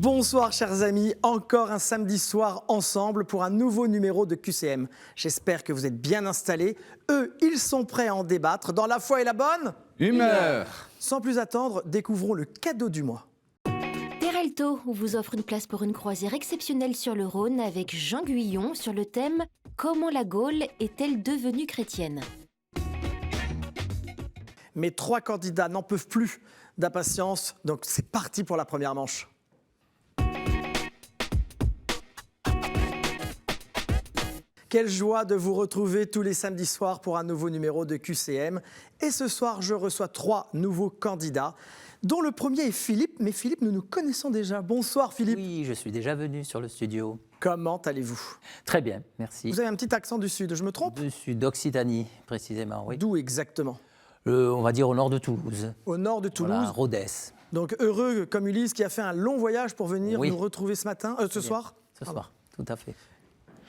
Bonsoir chers amis, encore un samedi soir ensemble pour un nouveau numéro de QCM. J'espère que vous êtes bien installés. Eux, ils sont prêts à en débattre dans la foi et la bonne humeur. Sans plus attendre, découvrons le cadeau du mois. Peralto vous offre une place pour une croisière exceptionnelle sur le Rhône avec Jean Guyon sur le thème « Comment la Gaule est-elle devenue chrétienne ?» Mes 3 candidats n'en peuvent plus d'impatience, donc c'est parti pour la première manche. Quelle joie de vous retrouver tous les samedis soirs pour un nouveau numéro de QCM. Et ce soir, je reçois 3 nouveaux candidats, dont le premier est Philippe. Mais Philippe, nous nous connaissons déjà. Bonsoir Philippe. Oui, je suis déjà venu sur le studio. Comment allez-vous? Très bien, merci. Vous avez un petit accent du Sud, je me trompe? Je suis d'Occitanie, précisément, oui. D'où exactement? On va dire au nord de Toulouse. Au nord de Toulouse. Voilà, Rodez. Donc heureux comme Ulysse qui a fait un long voyage pour venir Oui. nous retrouver ce matin, ce soir. Ce soir, tout à fait.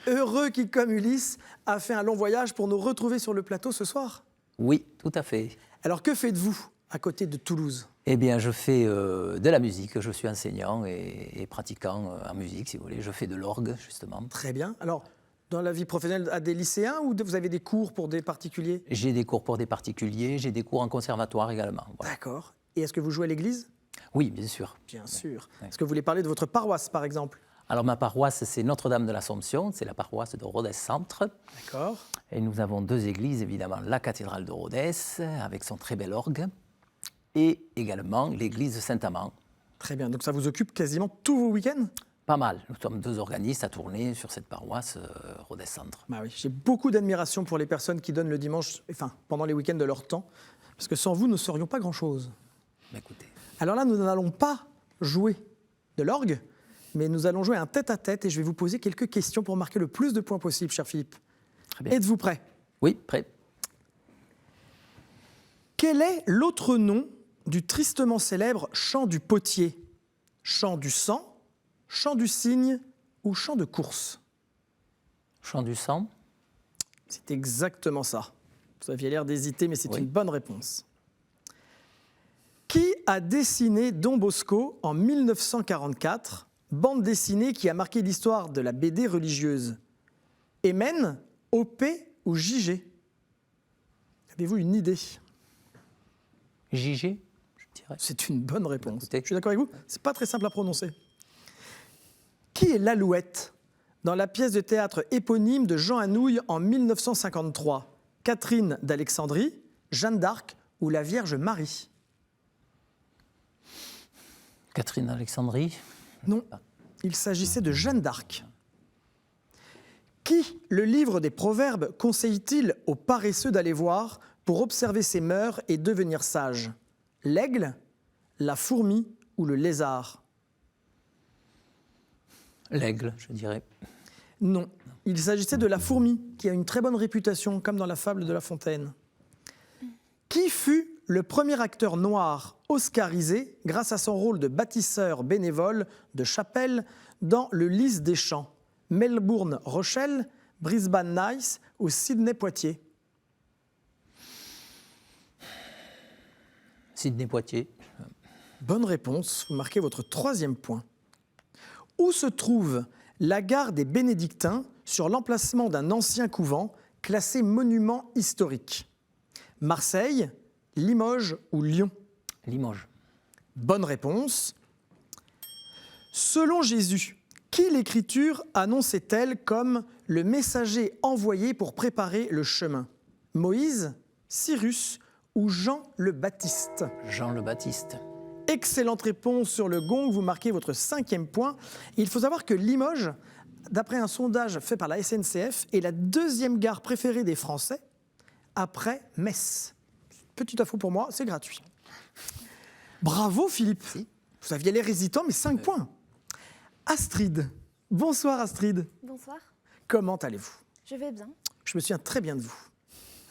Heureux qui, comme Ulysse, a fait un long voyage pour nous retrouver sur le plateau ce soir. Oui, tout à fait. Alors que faites-vous à côté de Toulouse? Eh bien, je fais de la musique. Je suis enseignant et pratiquant en musique, si vous voulez. Je fais de l'orgue, justement. Très bien. Alors, dans la vie professionnelle, à des lycéens ou vous avez des cours pour des particuliers? J'ai des cours pour des particuliers, j'ai des cours en conservatoire également. Voilà. D'accord. Et est-ce que vous jouez à l'église? Oui, bien sûr. Bien sûr. Ouais. Est-ce que vous voulez parler de votre paroisse, par exemple? Alors, ma paroisse, c'est Notre-Dame de l'Assomption. C'est la paroisse de Rodez-Centre. D'accord. Et nous avons 2 églises, évidemment, la cathédrale de Rodez, avec son très bel orgue, et également l'église de Saint-Amand. Très bien. Donc ça vous occupe quasiment tous vos week-ends? Pas mal. Nous sommes 2 organistes à tourner sur cette paroisse Rodez-Centre. Bah oui, j'ai beaucoup d'admiration pour les personnes qui donnent le dimanche, enfin pendant les week-ends de leur temps, parce que sans vous, nous ne serions pas grand-chose. Écoutez, Alors là, nous n'allons pas jouer de l'orgue, mais nous allons jouer un tête-à-tête et je vais vous poser quelques questions pour marquer le plus de points possible, cher Philippe. très bien. Êtes-vous prêt? Oui, prêt. Quel est l'autre nom du tristement célèbre chant du potier? Chant du sang, chant du cygne ou chant de course? Chant du sang. C'est exactement ça. Vous aviez l'air d'hésiter, mais c'est Oui. une bonne réponse. Qui a dessiné Don Bosco en 1944, bande dessinée qui a marqué l'histoire de la BD religieuse? Emen, OP ou JG? Avez-vous une idée? JG, je dirais. C'est une bonne réponse. Écoutez. Je suis d'accord avec vous, c'est pas très simple à prononcer. Qui est l'Alouette dans la pièce de théâtre éponyme de Jean Anouilh en 1953? Catherine d'Alexandrie, Jeanne d'Arc ou la Vierge Marie? Catherine Alexandrie. Non, il s'agissait de Jeanne d'Arc. Qui le livre des Proverbes conseille-t-il aux paresseux d'aller voir pour observer ses mœurs et devenir sage? L'aigle, la fourmi ou le lézard? L'aigle, je dirais. Non, il s'agissait de la fourmi, qui a une très bonne réputation, comme dans la fable de La Fontaine. Qui fut le premier acteur noir oscarisé grâce à son rôle de bâtisseur bénévole de chapelle dans Le Lys des Champs? Melbourne Rochelle, Brisbane Nice ou Sydney Poitiers? Sidney Poitiers. Bonne réponse, vous marquez votre 3e point. Où se trouve la gare des Bénédictins sur l'emplacement d'un ancien couvent classé monument historique? Marseille, Limoges ou Lyon? Limoges. Bonne réponse. Selon Jésus, qui l'Écriture annonçait-elle comme le messager envoyé pour préparer le chemin? Moïse, Cyrus ou Jean le Baptiste? Jean le Baptiste. Excellente réponse sur le gong, vous marquez votre 5e point. Et il faut savoir que Limoges, d'après un sondage fait par la SNCF, est la 2e gare préférée des Français après Metz. Petite info pour moi, c'est gratuit. Bravo Philippe. Si. Vous aviez l'air hésitant, mais 5 points. Astrid. Bonsoir Astrid. Bonsoir, Comment allez-vous? je vais bien. Je me souviens très bien de vous.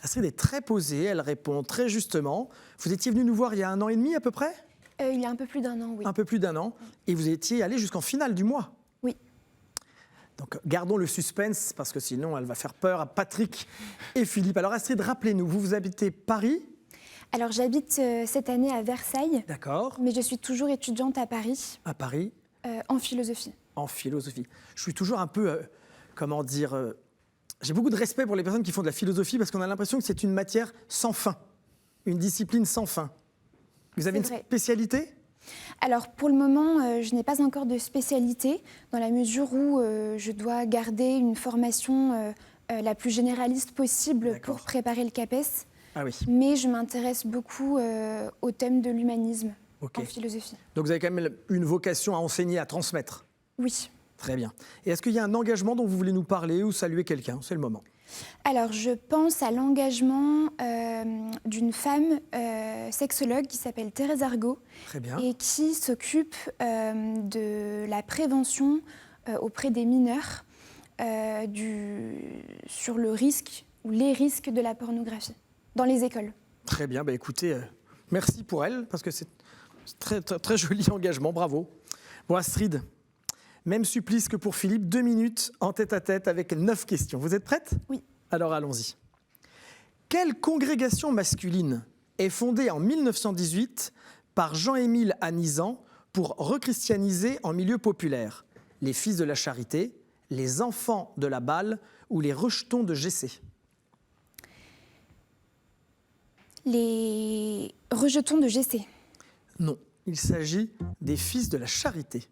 Astrid est très posée, elle répond très justement. Vous étiez venu nous voir il y a 1 an et demi à peu près? Il y a un peu plus d'1 an, oui. Un peu plus d'1 an. Et vous étiez allé jusqu'en finale du mois. Oui. Donc gardons le suspense parce que sinon elle va faire peur à Patrick et Philippe. Alors Astrid, rappelez-nous, vous habitez Paris? Alors j'habite cette année à Versailles, D'accord. mais je suis toujours étudiante à Paris. À Paris. En philosophie. En philosophie. Je suis toujours un peu, comment dire, j'ai beaucoup de respect pour les personnes qui font de la philosophie parce qu'on a l'impression que c'est une matière sans fin, une discipline sans fin. Vous avez une C'est vrai. spécialité ? Alors pour le moment, je n'ai pas encore de spécialité dans la mesure où je dois garder une formation la plus généraliste possible D'accord. pour préparer le CAPES. Ah oui, Mais je m'intéresse beaucoup au thème de l'humanisme ok. en philosophie. Donc vous avez quand même une vocation à enseigner, à transmettre. Oui. Très bien. Et est-ce qu'il y a un engagement dont vous voulez nous parler ou saluer quelqu'un ? C'est le moment. Alors, je pense à l'engagement d'une femme sexologue qui s'appelle Thérèse Argot Très bien. et qui s'occupe de la prévention auprès des mineurs sur le risque ou les risques de la pornographie dans les écoles. Très bien. Bah, écoutez, merci pour elle parce que c'est très, très, très joli engagement. Bravo. Bon, Astrid, même supplice que pour Philippe, 2 minutes en tête-à-tête avec 9 questions. Vous êtes prête ? Oui. Alors allons-y. Quelle congrégation masculine est fondée en 1918 par Jean-Émile Anizan pour rechristianiser en milieu populaire les Fils de la Charité, les Enfants de la Balle ou les Rejetons de Gessé? Les rejetons de Gessé. Non, il s'agit des Fils de la Charité.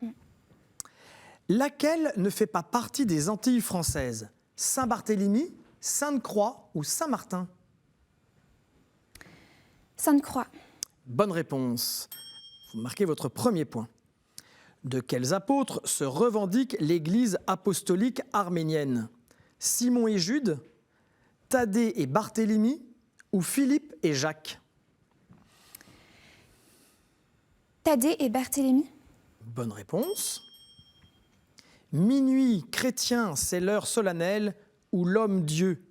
Laquelle ne fait pas partie des Antilles françaises? Saint-Barthélemy, Sainte-Croix ou Saint-Martin? Sainte-Croix. Bonne réponse. Vous marquez votre premier point. De quels apôtres se revendique l'Église apostolique arménienne? Simon et Jude, Thaddée et Barthélemy ou Philippe et Jacques? Thaddée et Barthélemy. Bonne réponse. Minuit chrétien, c'est l'heure solennelle où l'homme-dieu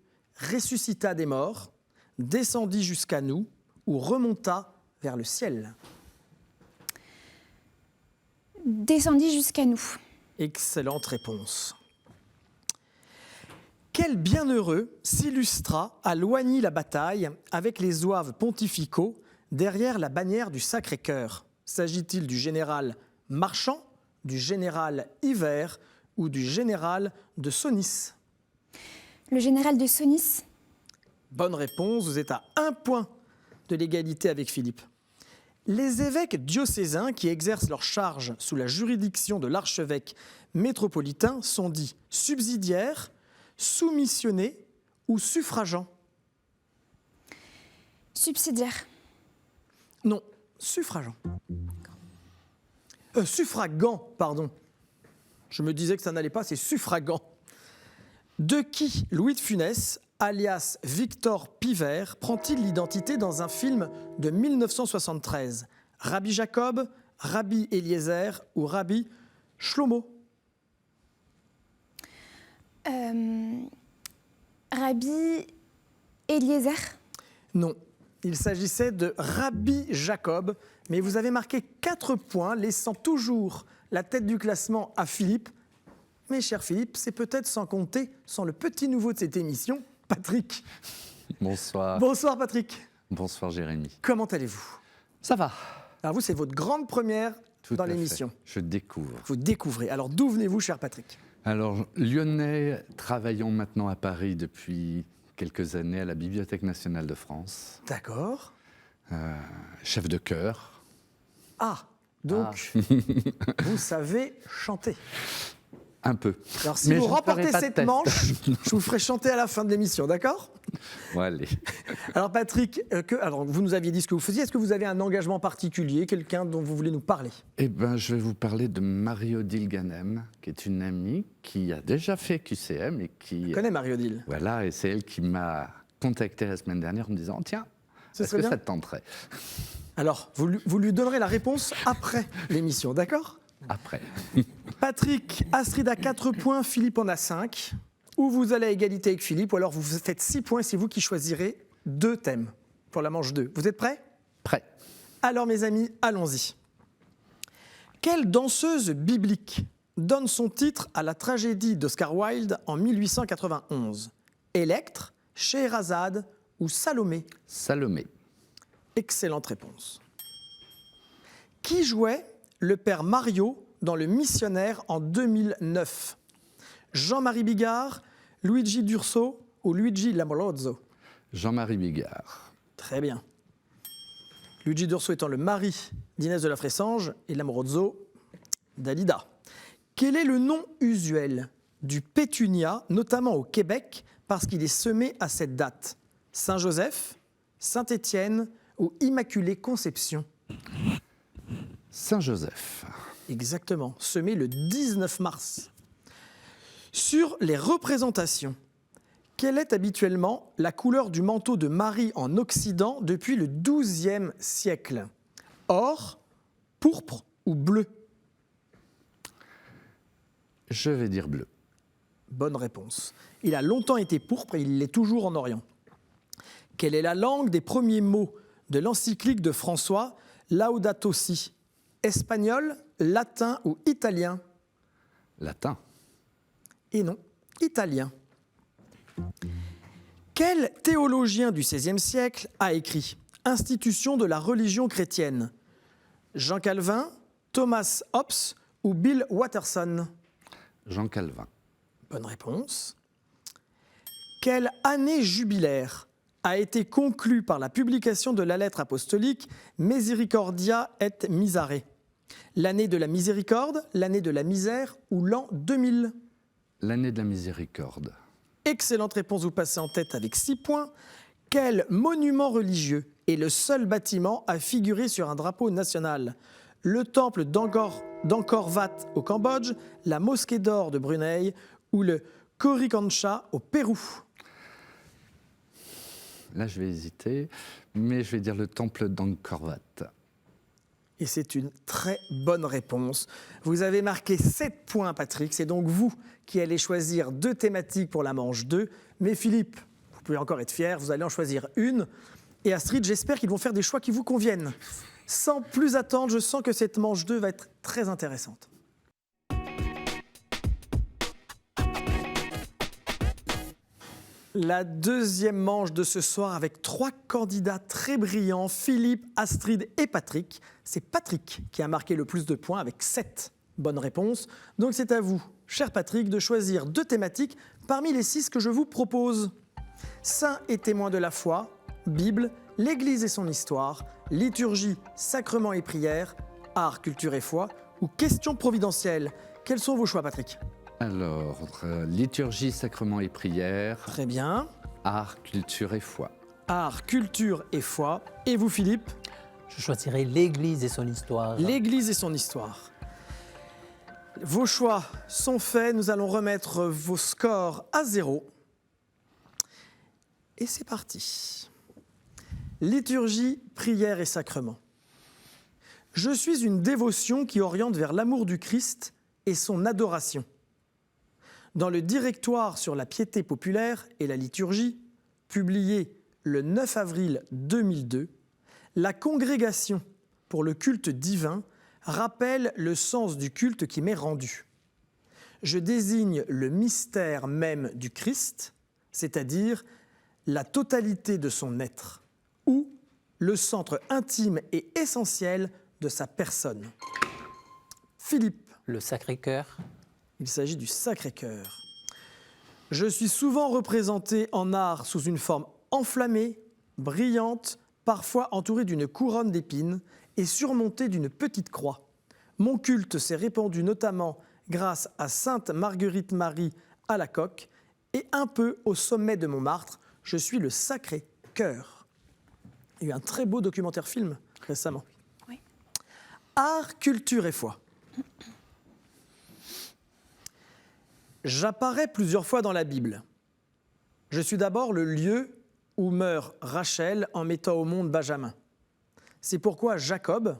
ressuscita des morts, descendit jusqu'à nous ou remonta vers le ciel. Descendit jusqu'à nous. Excellente réponse. Quel bienheureux s'illustra à Loigny-la-Bataille avec les zouaves pontificaux derrière la bannière du Sacré-Cœur? S'agit-il du général Marchand, du général Hiver ou du général de Saunis? Le général de Saunis. Bonne réponse, vous êtes à 1 point de l'égalité avec Philippe. Les évêques diocésains qui exercent leur charge sous la juridiction de l'archevêque métropolitain sont dits subsidiaires, soumissionnés ou suffragants? Subsidiaire. Non, suffragants. Suffragants, pardon. Je me disais que ça n'allait pas, c'est suffragant. De qui Louis de Funès, alias Victor Pivert, prend-il l'identité dans un film de 1973? Rabbi Jacob, Rabbi Eliezer ou Rabbi Shlomo? Rabbi Eliezer. Non, il s'agissait de Rabbi Jacob, mais vous avez marqué 4 points, laissant toujours la tête du classement à Philippe. Mais cher Philippe, c'est peut-être sans compter, sans le petit nouveau de cette émission, Patrick. Bonsoir. Bonsoir Patrick. Bonsoir Jérémy. Comment allez-vous? Ça va. Alors vous, c'est votre grande première Tout dans à fait. l'émission. Je découvre. Vous découvrez. Alors d'où venez-vous, cher Patrick? Alors, lyonnais, travaillant maintenant à Paris depuis quelques années à la Bibliothèque nationale de France. D'accord. Chef de chœur. Ah, donc vous savez chanter. Un peu. Alors si Mais vous je ne ferai remportez pas de cette test. manche, je vous ferai chanter à la fin de l'émission, d'accord? Bon, allez. Alors Patrick, alors vous nous aviez dit ce que vous faisiez. Est-ce que vous avez un engagement particulier, quelqu'un dont vous voulez nous parler? Eh bien, je vais vous parler de Marie-Odile Ganem, qui est une amie qui a déjà fait QCM et qui... Je connais Marie-Odile. Voilà, et c'est elle qui m'a contacté la semaine dernière en me disant « Tiens, Ce est-ce serait que bien. ça te tenterait ?» Alors, vous lui donnerez la réponse après l'émission, d'accord? Après. Patrick, Astrid a 4 points, Philippe en a 5. Ou vous allez à égalité avec Philippe, ou alors vous faites 6 points, c'est vous qui choisirez 2 thèmes pour la manche 2. Vous êtes prêts? Prêt. Alors mes amis, allons-y. Quelle danseuse biblique donne son titre à la tragédie d'Oscar Wilde en 1891? Électre, Scheherazade ou Salomé? Salomé. Excellente réponse. Qui jouait le père Mario dans Le Missionnaire en 2009? Jean-Marie Bigard, Luigi D'Urso ou Luigi Lamorozzo? Jean-Marie Bigard. Très bien. Luigi D'Urso étant le mari d'Inès de la Fressange et Lamorozzo d'Alida. Quel est le nom usuel du pétunia, notamment au Québec, parce qu'il est semé à cette date? Saint-Joseph, Saint-Étienne ou Immaculée Conception? Saint-Joseph. Exactement, semé le 19 mars. Sur les représentations, quelle est habituellement la couleur du manteau de Marie en Occident depuis le XIIe siècle? Or, pourpre ou bleu? Je vais dire bleu. Bonne réponse. Il a longtemps été pourpre et il l'est toujours en Orient. Quelle est la langue des premiers mots de l'encyclique de François, Laudato Si? Espagnol, latin ou italien? Latin. Et non, italien. Quel théologien du XVIe siècle a écrit « Institution de la religion chrétienne » Jean Calvin, Thomas Hobbes ou Bill Watterson? Jean Calvin. Bonne réponse. Quelle année jubilaire a été conclue par la publication de la lettre apostolique Misericordia et Misere? L'année de la miséricorde, l'année de la misère ou l'an 2000? L'année de la miséricorde. Excellente réponse, vous passez en tête avec 6 points. Quel monument religieux est le seul bâtiment à figurer sur un drapeau national? Le temple d'Angkor Wat au Cambodge, la mosquée d'or de Brunei ou le Coricancha au Pérou? Là, je vais hésiter, mais je vais dire le temple d'Angkor Wat. Et c'est une très bonne réponse. Vous avez marqué 7 points, Patrick. C'est donc vous qui allez choisir 2 thématiques pour la manche 2. Mais Philippe, vous pouvez encore être fier, vous allez en choisir une. Et Astrid, j'espère qu'ils vont faire des choix qui vous conviennent. Sans plus attendre, je sens que cette manche 2 va être très intéressante. La deuxième manche de ce soir avec 3 candidats très brillants, Philippe, Astrid et Patrick. C'est Patrick qui a marqué le plus de points avec 7 bonnes réponses. Donc c'est à vous, cher Patrick, de choisir 2 thématiques parmi les 6 que je vous propose. Saints et témoins de la foi, Bible, l'Église et son histoire, liturgie, sacrements et prières, art, culture et foi ou questions providentielles. Quels sont vos choix, Patrick? Alors, liturgie, sacrements et prières, Très bien. art, culture et foi. Art, culture et foi. Et vous, Philippe? Je choisirai l'Église et son histoire. L'Église et son histoire. Vos choix sont faits. Nous allons remettre vos scores à 0. Et c'est parti. Liturgie, prière et sacrement. Je suis une dévotion qui oriente vers l'amour du Christ et son adoration. Dans le directoire sur la piété populaire et la liturgie, publié le 9 avril 2002, la Congrégation pour le culte divin rappelle le sens du culte qui m'est rendu. Je désigne le mystère même du Christ, c'est-à-dire la totalité de son être, ou le centre intime et essentiel de sa personne. Philippe. Le Sacré-Cœur. Il s'agit du Sacré-Cœur. Je suis souvent représenté en art sous une forme enflammée, brillante, parfois entourée d'une couronne d'épines et surmontée d'une petite croix. Mon culte s'est répandu notamment grâce à Sainte Marguerite-Marie à la Coque et un peu au sommet de Montmartre. Je suis le Sacré-Cœur. Il y a eu un très beau documentaire-film récemment. Oui. Art, culture et foi. J'apparais plusieurs fois dans la Bible. Je suis d'abord le lieu où meurt Rachel en mettant au monde Benjamin. C'est pourquoi Jacob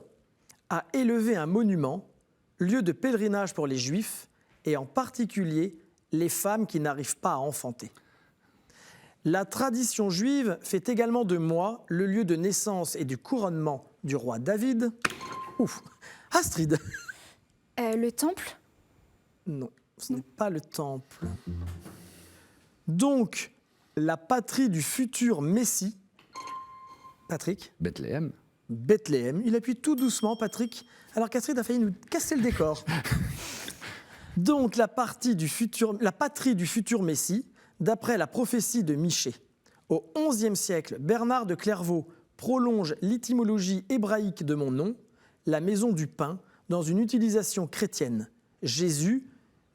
a élevé un monument, lieu de pèlerinage pour les Juifs, et en particulier les femmes qui n'arrivent pas à enfanter. La tradition juive fait également de moi le lieu de naissance et du couronnement du roi David. Ouf, Astrid. Le temple. Non, ce n'est pas le temple. Donc, la patrie du futur Messie. Patrick. Bethléem. Bethléem. Il appuie tout doucement, Patrick, alors qu'Astrid a failli nous casser le décor. Donc la patrie du futur Messie, d'après la prophétie de Michée. Au XIe siècle, Bernard de Clairvaux prolonge l'étymologie hébraïque de mon nom, la maison du pain, dans une utilisation chrétienne. Jésus,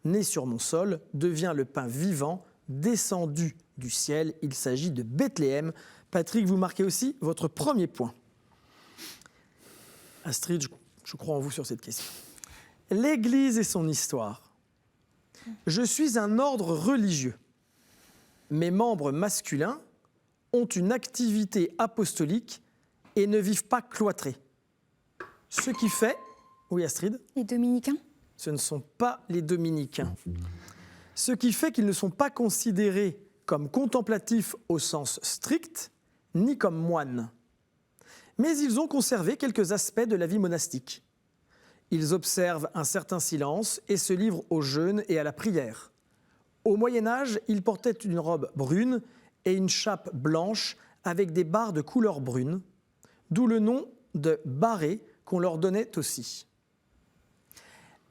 né sur mon sol, devient le pain vivant, descendu du ciel. Il s'agit de Bethléem. Patrick, vous marquez aussi votre premier point. Astrid, je crois en vous sur cette question. L'Église et son histoire. Je suis un ordre religieux. Mes membres masculins ont une activité apostolique et ne vivent pas cloîtrés. Ce qui fait... Oui, Astrid ? Les dominicains? Ce ne sont pas les dominicains. Ce qui fait qu'ils ne sont pas considérés comme contemplatifs au sens strict, ni comme moines. Mais ils ont conservé quelques aspects de la vie monastique. Ils observent un certain silence et se livrent au jeûne et à la prière. Au Moyen-Âge, ils portaient une robe brune et une chape blanche avec des barres de couleur brune, d'où le nom de barrés qu'on leur donnait aussi.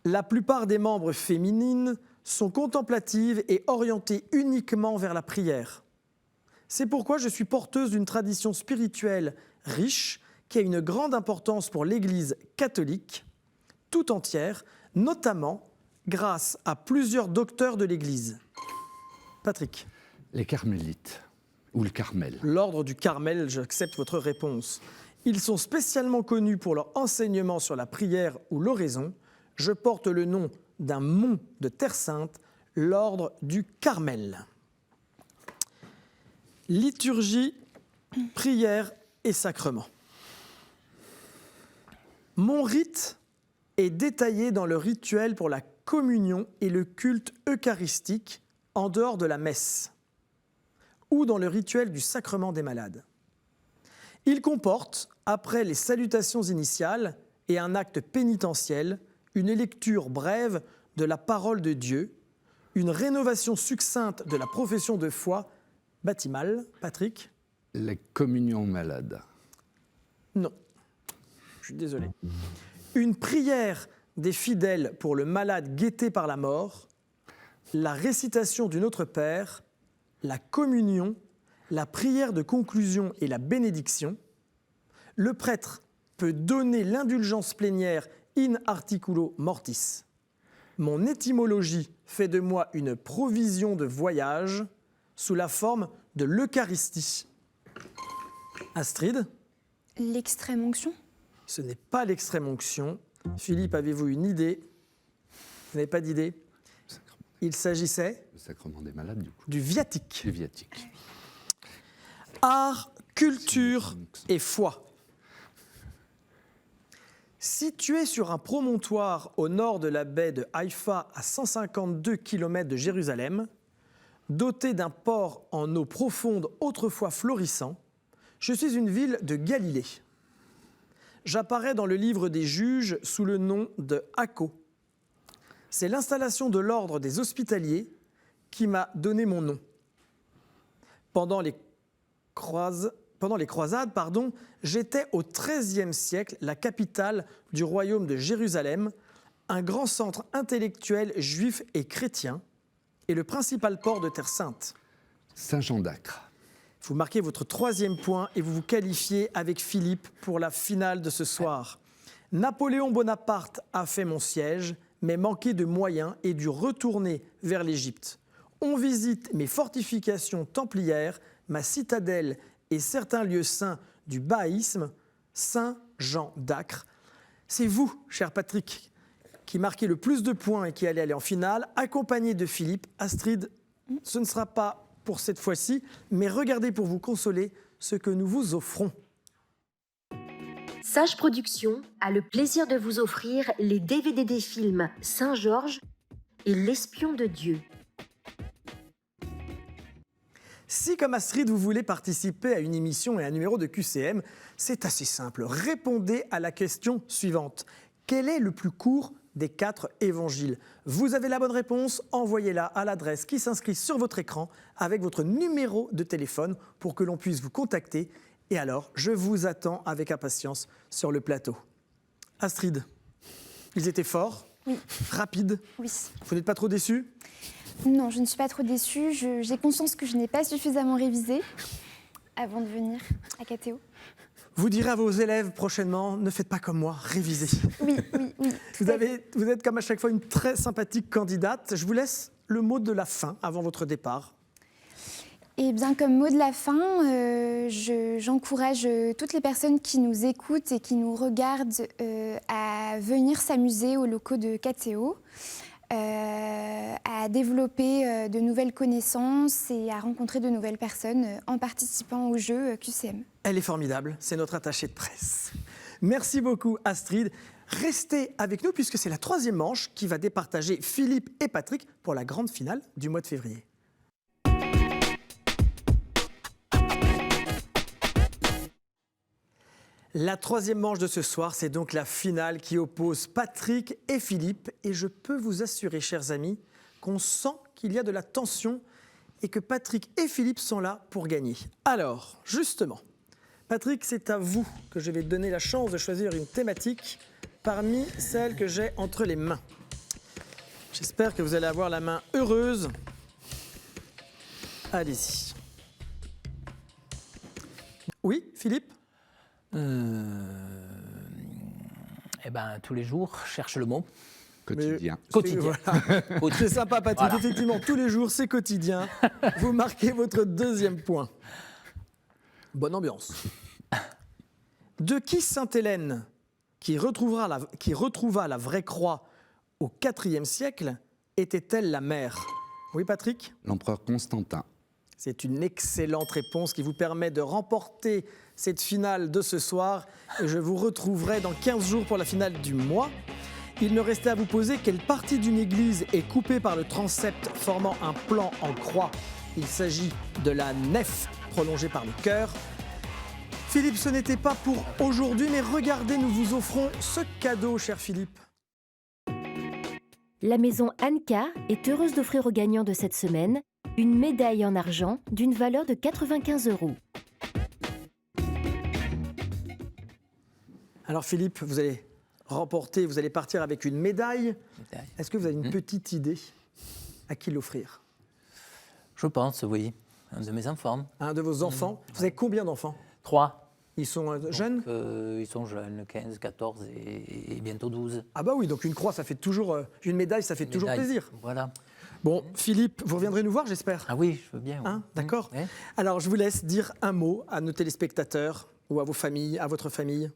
La plupart des membres féminines sont contemplatives et orientées uniquement vers la prière. C'est pourquoi je suis porteuse d'une tradition spirituelle riche qui a une grande importance pour l'Église catholique tout entière, notamment grâce à plusieurs docteurs de l'Église. Patrick. Les carmélites, ou le Carmel. L'ordre du Carmel, j'accepte votre réponse. Ils sont spécialement connus pour leur enseignement sur la prière ou l'oraison. Je porte le nom d'un mont de Terre Sainte, l'ordre du Carmel. Liturgie, prière et sacrement. Mon rite est détaillé dans le rituel pour la communion et le culte eucharistique en dehors de la messe ou dans le rituel du sacrement des malades. Il comporte, après les salutations initiales et un acte pénitentiel, une lecture brève de la parole de Dieu, une rénovation succincte de la profession de foi baptismale. Patrick ? La communion malade. Non. Je suis désolé. Une prière des fidèles pour le malade guetté par la mort, la récitation du Notre Père, la communion, la prière de conclusion et la bénédiction. Le prêtre peut donner l'indulgence plénière in articulo mortis. Mon étymologie fait de moi une provision de voyage sous la forme de l'Eucharistie. Astrid ? L'extrême-onction? Ce n'est pas l'extrême-onction. Philippe, avez-vous une idée? Vous n'avez pas d'idée? Il s'agissait Le sacrement des malades, du coup. du viatique. Du viatique. Art, culture et foi. Situé sur un promontoire au nord de la baie de Haïfa, à 152 km de Jérusalem, doté d'un port en eau profonde autrefois florissant, je suis une ville de Galilée. J'apparais dans le livre des juges sous le nom de Akko. C'est l'installation de l'ordre des hospitaliers qui m'a donné mon nom. Pendant les croisades, j'étais au XIIIe siècle la capitale du royaume de Jérusalem, un grand centre intellectuel juif et chrétien, et le principal port de Terre Sainte. Saint-Jean d'Acre. Vous marquez votre troisième point et vous vous qualifiez avec Philippe pour la finale de ce soir. Napoléon Bonaparte a fait mon siège, mais manqué de moyens et dû retourner vers l'Égypte. On visite mes fortifications templières, ma citadelle et certains lieux saints du bahaïsme, Saint-Jean d'Acre. C'est vous, cher Patrick, qui marquez le plus de points et qui allez aller en finale, accompagné de Philippe. Astrid, ce ne sera pas pour cette fois-ci, mais regardez pour vous consoler ce que nous vous offrons. Sage Productions a le plaisir de vous offrir les DVD des films Saint-Georges et L'Espion de Dieu. Si, comme Astrid, vous voulez participer à une émission et un numéro de QCM, c'est assez simple. Répondez à la question suivante. Quel est le plus court des 4 évangiles? Vous avez la bonne réponse, envoyez-la à l'adresse qui s'inscrit sur votre écran avec votre numéro de téléphone pour que l'on puisse vous contacter Et alors, je vous attends avec impatience sur le plateau. Astrid, ils étaient forts, Oui. rapides. Oui. Vous n'êtes pas trop déçus? Non, je ne suis pas trop déçue. J'ai conscience que je n'ai pas suffisamment révisé avant de venir à KTO. Vous direz à vos élèves prochainement, ne faites pas comme moi, révisez. Oui, oui, oui. Vous êtes comme à chaque fois une très sympathique candidate. Je vous laisse le mot de la fin avant votre départ. Et bien, comme mot de la fin, j'encourage toutes les personnes qui nous écoutent et qui nous regardent à venir s'amuser aux locaux de KTO, à développer de nouvelles connaissances et à rencontrer de nouvelles personnes en participant au jeu QCM. Elle est formidable, c'est notre attachée de presse. Merci beaucoup Astrid. Restez avec nous puisque c'est la troisième manche qui va départager Philippe et Patrick pour la grande finale du mois de février. La troisième manche de ce soir, c'est donc la finale qui oppose Patrick et Philippe. Et je peux vous assurer, chers amis, qu'on sent qu'il y a de la tension et que Patrick et Philippe sont là pour gagner. Alors, justement, Patrick, c'est à vous que je vais donner la chance de choisir une thématique parmi celles que j'ai entre les mains. J'espère que vous allez avoir la main heureuse. Allez-y. Oui, Philippe ? Eh ben, tous les jours, cherche le mot. Quotidien. Quotidien. Voilà. C'est sympa, Patrick. Voilà. Effectivement, tous les jours, c'est quotidien. Vous marquez votre deuxième point. Bonne ambiance. De qui Sainte-Hélène, qui retrouva la vraie croix au IVe siècle, était-elle la mère? Oui, Patrick? L'empereur Constantin. C'est une excellente réponse qui vous permet de remporter cette finale de ce soir. Et je vous retrouverai dans 15 jours pour la finale du mois. Il me restait à vous poser quelle partie d'une église est coupée par le transept formant un plan en croix. Il s'agit de la nef prolongée par le chœur. Philippe, ce n'était pas pour aujourd'hui, mais regardez, nous vous offrons ce cadeau, cher Philippe. La maison Anka est heureuse d'offrir aux gagnants de cette semaine une médaille en argent d'une valeur de 95 €. Alors Philippe, vous allez remporter, vous allez partir avec une médaille. Est-ce que vous avez une petite idée à qui l'offrir? Je pense, oui. Un de mes enfants. Un de vos enfants. Vous avez combien d'enfants? 3. Ils sont jeunes? Ils sont jeunes, 15, 14 et bientôt 12. Ah bah oui, donc une croix, ça fait toujours... une médaille, ça fait toujours Médaille. plaisir. Voilà. Bon, Philippe, vous reviendrez nous voir, j'espère. Ah oui, je veux bien. Oui. Hein, d'accord. Ouais. Alors, je vous laisse dire un mot à nos téléspectateurs ou à vos familles, à votre famille.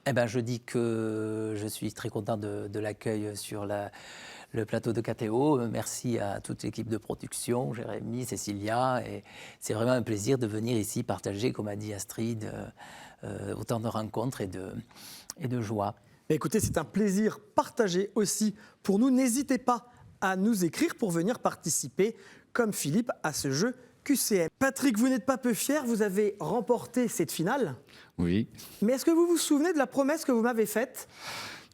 Eh ben, je dis que je suis très content de l'accueil sur le plateau de KTO. Merci à toute l'équipe de production, Jérémy, Cécilia. Et c'est vraiment un plaisir de venir ici partager, comme a dit Astrid, autant de rencontres et de joie. Mais écoutez, c'est un plaisir partagé aussi pour nous. N'hésitez pas à nous écrire pour venir participer, comme Philippe, à ce jeu QCM. Patrick, vous n'êtes pas peu fier, vous avez remporté cette finale. Oui. Mais est-ce que vous vous souvenez de la promesse que vous m'avez faite?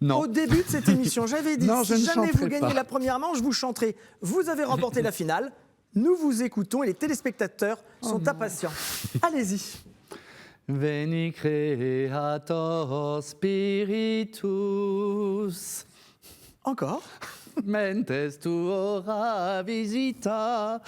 Non. Au début de cette émission, j'avais dit, Non, je si ne jamais vous chanterai gagnez pas. la première manche, je vous chanterai. Vous avez remporté la finale, nous vous écoutons et les téléspectateurs sont impatients. Allez-y. Veni creator spiritus, Encore. mentes tuora visita,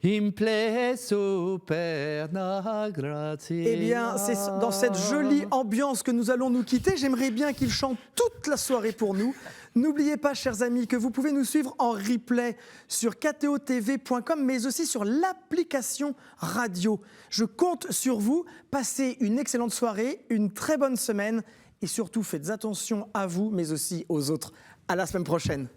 imple superna gratia. Eh bien, c'est dans cette jolie ambiance que nous allons nous quitter. J'aimerais bien qu'il chante toute la soirée pour nous. N'oubliez pas, chers amis, que vous pouvez nous suivre en replay sur ktotv.com, mais aussi sur l'application radio. Je compte sur vous. Passez une excellente soirée, une très bonne semaine et surtout faites attention à vous, mais aussi aux autres. À la semaine prochaine.